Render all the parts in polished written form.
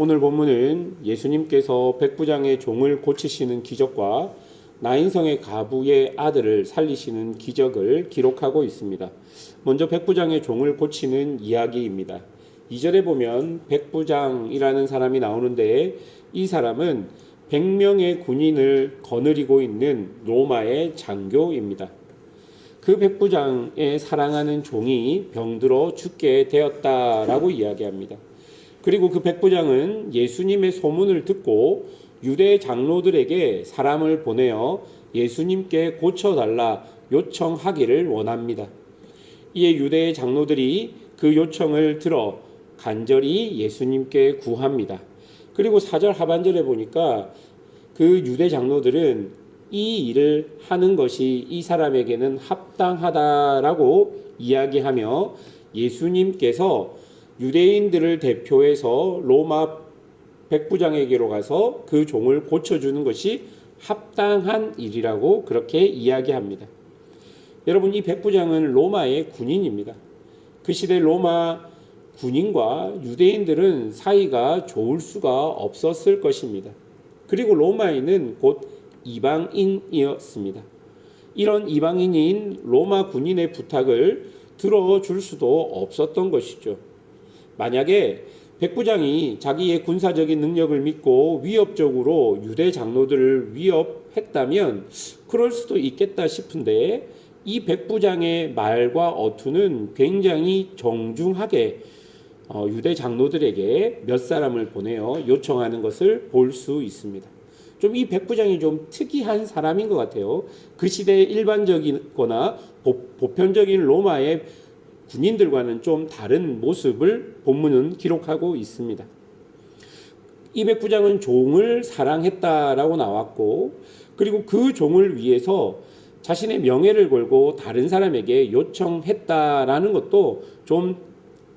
오늘 본문은 예수님께서 백부장의 종을 고치시는 기적과 나인성의 가부의 아들을 살리시는 기적을 기록하고 있습니다. 먼저 백부장의 종을 고치는 이야기입니다. 2절에 보면 백부장이라는 사람이 나오는데 이 사람은 100명의 군인을 거느리고 있는 로마의 장교입니다. 그 백부장의 사랑하는 종이 병들어 죽게 되었다라고 이야기합니다. 그리고 그 백부장은 예수님의 소문을 듣고 유대 장로들에게 사람을 보내어 예수님께 고쳐달라 요청하기를 원합니다. 이에 유대 장로들이 그 요청을 들어 간절히 예수님께 구합니다. 그리고 4절 하반절에 보니까 그 유대 장로들은 이 일을 하는 것이 이 사람에게는 합당하다라고 이야기하며 예수님께서 유대인들을 대표해서 로마 백부장에게로 가서 그 종을 고쳐주는 것이 합당한 일이라고 그렇게 이야기합니다. 여러분, 이 백부장은 로마의 군인입니다. 그 시대 로마 군인과 유대인들은 사이가 좋을 수가 없었을 것입니다. 그리고 로마인은 곧 이방인이었습니다. 이런 이방인인 로마 군인의 부탁을 들어줄 수도 없었던 것이죠. 만약에 백부장이 자기의 군사적인 능력을 믿고 위협적으로 유대 장로들을 위협했다면 그럴 수도 있겠다 싶은데 이 백부장의 말과 어투는 굉장히 정중하게 유대 장로들에게 몇 사람을 보내어 요청하는 것을 볼 수 있습니다. 좀 이 백부장이 좀 특이한 사람인 것 같아요. 그 시대의 일반적이거나 보편적인 로마의 군인들과는 좀 다른 모습을 본문은 기록하고 있습니다. 이 백부장은 종을 사랑했다라고 나왔고, 그리고 그 종을 위해서 자신의 명예를 걸고 다른 사람에게 요청했다라는 것도 좀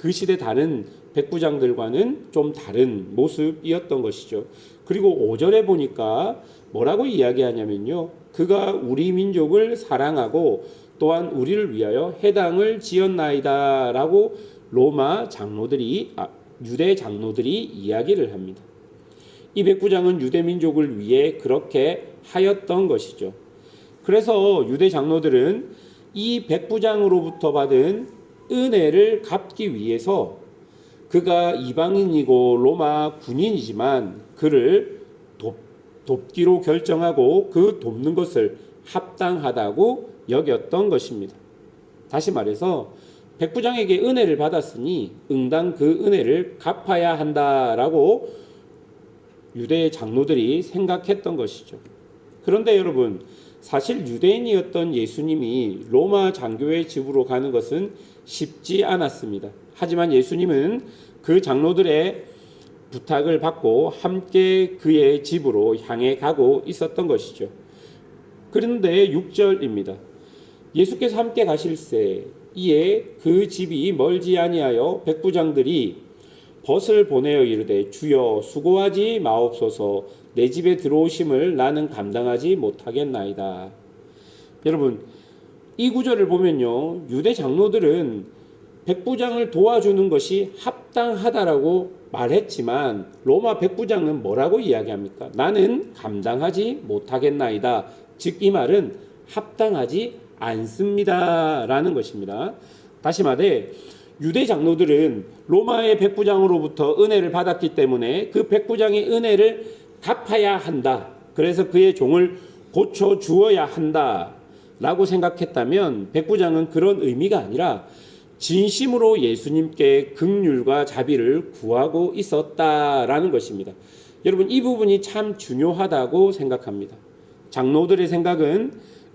그 시대 다른 백부장들과는 좀 다른 모습이었던 것이죠. 그리고 5절에 보니까 뭐라고 이야기하냐면요. 그가 우리 민족을 사랑하고 또한 우리를 위하여 해당을 지었나이다 라고 유대 장로들이 이야기를 합니다. 이 백부장은 유대 민족을 위해 그렇게 하였던 것이죠. 그래서 유대 장로들은 이 백부장으로부터 받은 은혜를 갚기 위해서 그가 이방인이고 로마 군인이지만 그를 돕기로 결정하고 그 돕는 것을 합당하다고 여겼던 것입니다. 다시 말해서 백부장에게 은혜를 받았으니 응당 그 은혜를 갚아야 한다라고 유대 장로들이 생각했던 것이죠. 그런데 여러분, 사실 유대인이었던 예수님이 로마 장교의 집으로 가는 것은 쉽지 않았습니다. 하지만 예수님은 그 장로들의 부탁을 받고 함께 그의 집으로 향해 가고 있었던 것이죠. 그런데 6절입니다. 예수께서 함께 가실새 이에 그 집이 멀지 아니하여 백부장들이 벗을 보내어 이르되 주여 수고하지 마옵소서 내 집에 들어오심을 나는 감당하지 못하겠나이다. 여러분, 이 구절을 보면요, 유대 장로들은 백부장을 도와주는 것이 합당하다라고 말했지만 로마 백부장은 뭐라고 이야기합니까? 나는 감당하지 못하겠나이다. 즉 이 말은 합당하지 않습니다 라는 것입니다. 다시 말해 유대 장로들은 로마의 백부장으로부터 은혜를 받았기 때문에 그 백부장의 은혜를 갚아야 한다. 그래서 그의 종을 고쳐 주어야 한다 라고 생각했다면 백부장은 그런 의미가 아니라 진심으로 예수님께 긍휼과 자비를 구하고 있었다라는 것입니다. 여러분, 이 부분이 참 중요하다고 생각합니다. 장로들의 생각은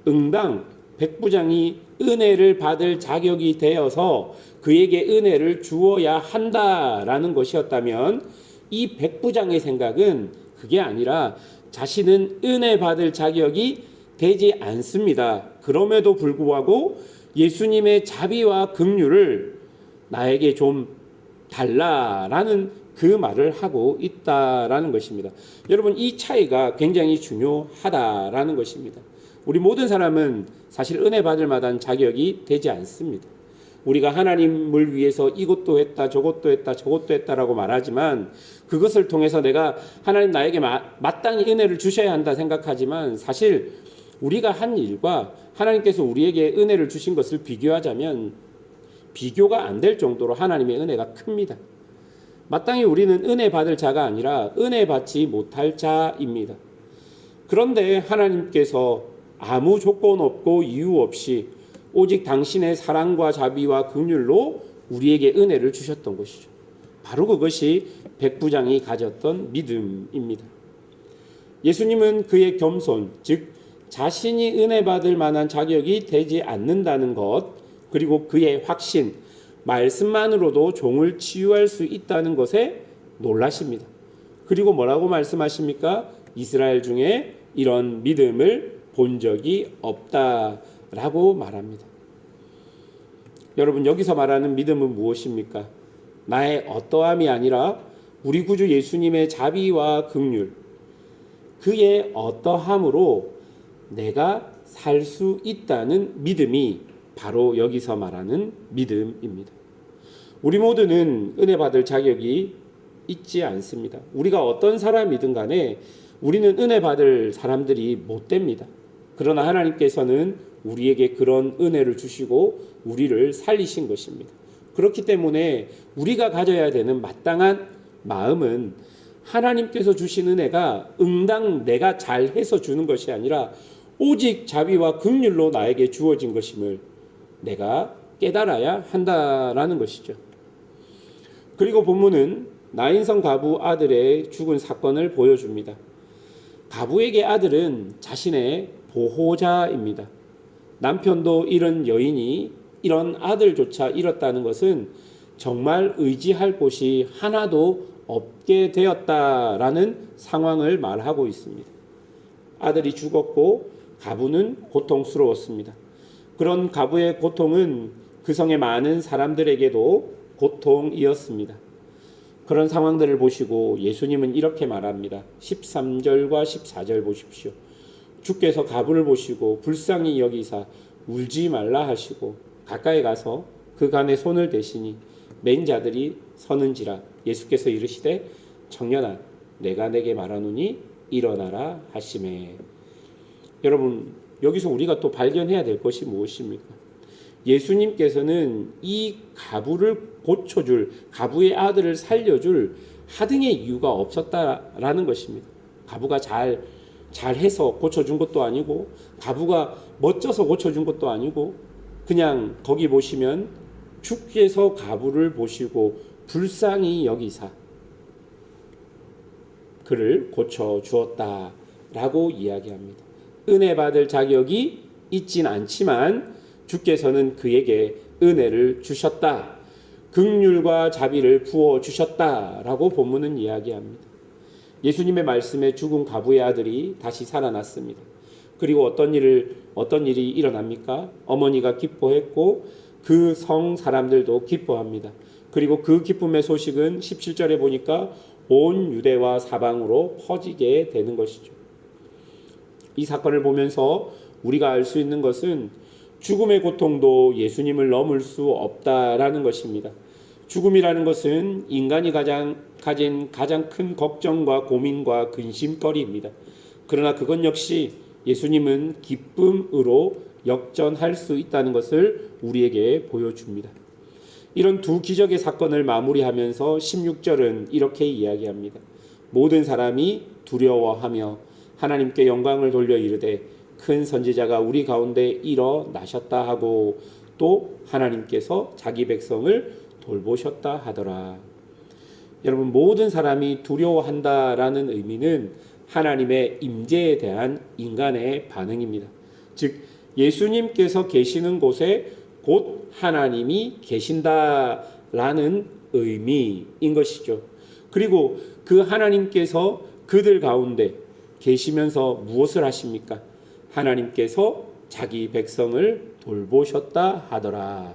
응당 백부장이 은혜를 받을 자격이 되어서 그에게 은혜를 주어야 한다라는 것이었다면 이 백부장의 생각은 그게 아니라 자신은 은혜 받을 자격이 되지 않습니다. 그럼에도 불구하고 예수님의 자비와 긍휼을 나에게 좀 달라라는 그 말을 하고 있다라는 것입니다. 여러분, 이 차이가 굉장히 중요하다라는 것입니다. 우리 모든 사람은 사실 은혜 받을 만한 자격이 되지 않습니다. 우리가 하나님을 위해서 이것도 했다, 저것도 했다, 저것도 했다라고 말하지만 그것을 통해서 내가 하나님 나에게 마땅히 은혜를 주셔야 한다 생각하지만 사실 우리가 한 일과 하나님께서 우리에게 은혜를 주신 것을 비교하자면 비교가 안 될 정도로 하나님의 은혜가 큽니다. 마땅히 우리는 은혜 받을 자가 아니라 은혜 받지 못할 자입니다. 그런데 하나님께서 아무 조건 없고 이유 없이 오직 당신의 사랑과 자비와 긍휼로 우리에게 은혜를 주셨던 것이죠. 바로 그것이 백부장이 가졌던 믿음입니다. 예수님은 그의 겸손, 즉 자신이 은혜 받을 만한 자격이 되지 않는다는 것, 그리고 그의 확신, 말씀만으로도 종을 치유할 수 있다는 것에 놀라십니다. 그리고 뭐라고 말씀하십니까? 이스라엘 중에 이런 믿음을 본 적이 없다라고 말합니다. 여러분, 여기서 말하는 믿음은 무엇입니까? 나의 어떠함이 아니라 우리 구주 예수님의 자비와 긍휼, 그의 어떠함으로 내가 살 수 있다는 믿음이 바로 여기서 말하는 믿음입니다. 우리 모두는 은혜 받을 자격이 있지 않습니다. 우리가 어떤 사람이든 간에 우리는 은혜 받을 사람들이 못 됩니다. 그러나 하나님께서는 우리에게 그런 은혜를 주시고 우리를 살리신 것입니다. 그렇기 때문에 우리가 가져야 되는 마땅한 마음은 하나님께서 주신 은혜가 응당 내가 잘해서 주는 것이 아니라 오직 자비와 긍휼로 나에게 주어진 것임을 내가 깨달아야 한다라는 것이죠. 그리고 본문은 나인성 가부 아들의 죽은 사건을 보여줍니다. 가부에게 아들은 자신의 보호자입니다. 남편도 잃은 여인이 이런 아들조차 잃었다는 것은 정말 의지할 곳이 하나도 없게 되었다라는 상황을 말하고 있습니다. 아들이 죽었고 가부는 고통스러웠습니다. 그런 가부의 고통은 그 성의 많은 사람들에게도 고통이었습니다. 그런 상황들을 보시고 예수님은 이렇게 말합니다. 13절과 14절 보십시오. 주께서 가부를 보시고 불쌍히 여기사 울지 말라 하시고 가까이 가서 그 간에 손을 대시니 맨 자들이 서는지라. 예수께서 이르시되 청년아 내가 내게 말하노니 일어나라 하시매. 여러분, 여기서 우리가 또 발견해야 될 것이 무엇입니까? 예수님께서는 이 가부를 고쳐줄, 가부의 아들을 살려줄 하등의 이유가 없었다라는 것입니다. 가부가 잘해서 고쳐준 것도 아니고, 가부가 멋져서 고쳐준 것도 아니고, 그냥 거기 보시면 주께서 가부를 보시고 불쌍히 여기사 그를 고쳐주었다라고 이야기합니다. 은혜 받을 자격이 있진 않지만 주께서는 그에게 은혜를 주셨다. 긍휼과 자비를 부어 주셨다라고 본문은 이야기합니다. 예수님의 말씀에 죽은 가부의 아들이 다시 살아났습니다. 그리고 어떤 일이 일어납니까? 어머니가 기뻐했고 그 성 사람들도 기뻐합니다. 그리고 그 기쁨의 소식은 17절에 보니까 온 유대와 사방으로 퍼지게 되는 것이죠. 이 사건을 보면서 우리가 알 수 있는 것은 죽음의 고통도 예수님을 넘을 수 없다라는 것입니다. 죽음이라는 것은 인간이 가진 가장 큰 걱정과 고민과 근심거리입니다. 그러나 그것 역시 예수님은 기쁨으로 역전할 수 있다는 것을 우리에게 보여줍니다. 이런 두 기적의 사건을 마무리하면서 16절은 이렇게 이야기합니다. 모든 사람이 두려워하며 하나님께 영광을 돌려 이르되 큰 선지자가 우리 가운데 일어나셨다 하고 또 하나님께서 자기 백성을 돌보셨다 하더라. 여러분, 모든 사람이 두려워한다라는 의미는 하나님의 임재에 대한 인간의 반응입니다. 즉 예수님께서 계시는 곳에 곧 하나님이 계신다라는 의미인 것이죠. 그리고 그 하나님께서 그들 가운데 계시면서 무엇을 하십니까? 하나님께서 자기 백성을 돌보셨다 하더라.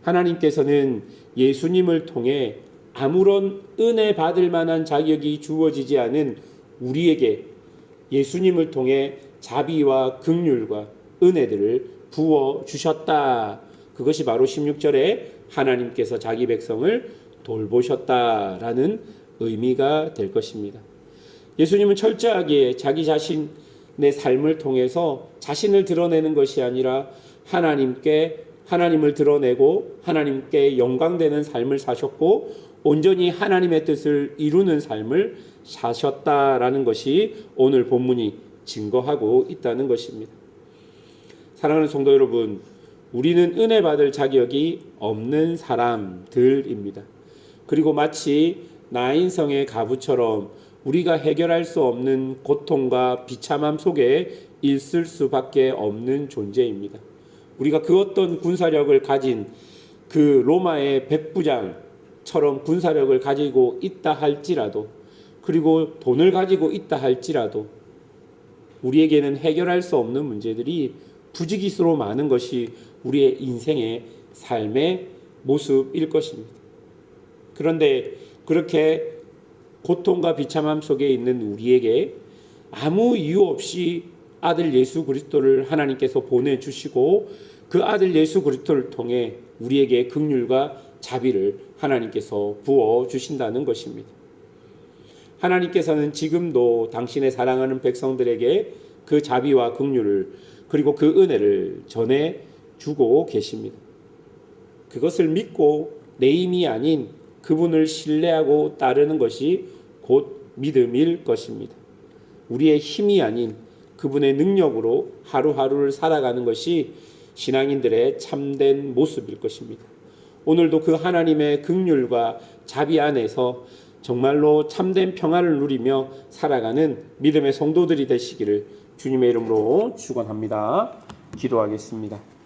하나님께서는 예수님을 통해 아무런 은혜 받을 만한 자격이 주어지지 않은 우리에게 예수님을 통해 자비와 긍휼과 은혜들을 부어 주셨다. 그것이 바로 16절에 하나님께서 자기 백성을 돌보셨다라는 의미가 될 것입니다. 예수님은 철저하게 자기 자신의 삶을 통해서 자신을 드러내는 것이 아니라 하나님을 드러내고 하나님께 영광되는 삶을 사셨고 온전히 하나님의 뜻을 이루는 삶을 사셨다라는 것이 오늘 본문이 증거하고 있다는 것입니다. 사랑하는 성도 여러분, 우리는 은혜 받을 자격이 없는 사람들입니다. 그리고 마치 나인성의 가부처럼 우리가 해결할 수 없는 고통과 비참함 속에 있을 수밖에 없는 존재입니다. 우리가 그 어떤 군사력을 가진 그 로마의 백부장처럼 군사력을 가지고 있다 할지라도, 그리고 돈을 가지고 있다 할지라도 우리에게는 해결할 수 없는 문제들이 부지기수로 많은 것이 우리의 인생의 삶의 모습일 것입니다. 그런데 그렇게 고통과 비참함 속에 있는 우리에게 아무 이유 없이 아들 예수 그리스도를 하나님께서 보내주시고 그 아들 예수 그리스도를 통해 우리에게 긍휼과 자비를 하나님께서 부어주신다는 것입니다. 하나님께서는 지금도 당신의 사랑하는 백성들에게 그 자비와 긍휼을 그리고 그 은혜를 전해주고 계십니다. 그것을 믿고 내 힘이 아닌 그분을 신뢰하고 따르는 것이 곧 믿음일 것입니다. 우리의 힘이 아닌 그분의 능력으로 하루하루를 살아가는 것이 신앙인들의 참된 모습일 것입니다. 오늘도 그 하나님의 긍휼과 자비 안에서 정말로 참된 평안을 누리며 살아가는 믿음의 성도들이 되시기를 주님의 이름으로 축원합니다. 기도하겠습니다.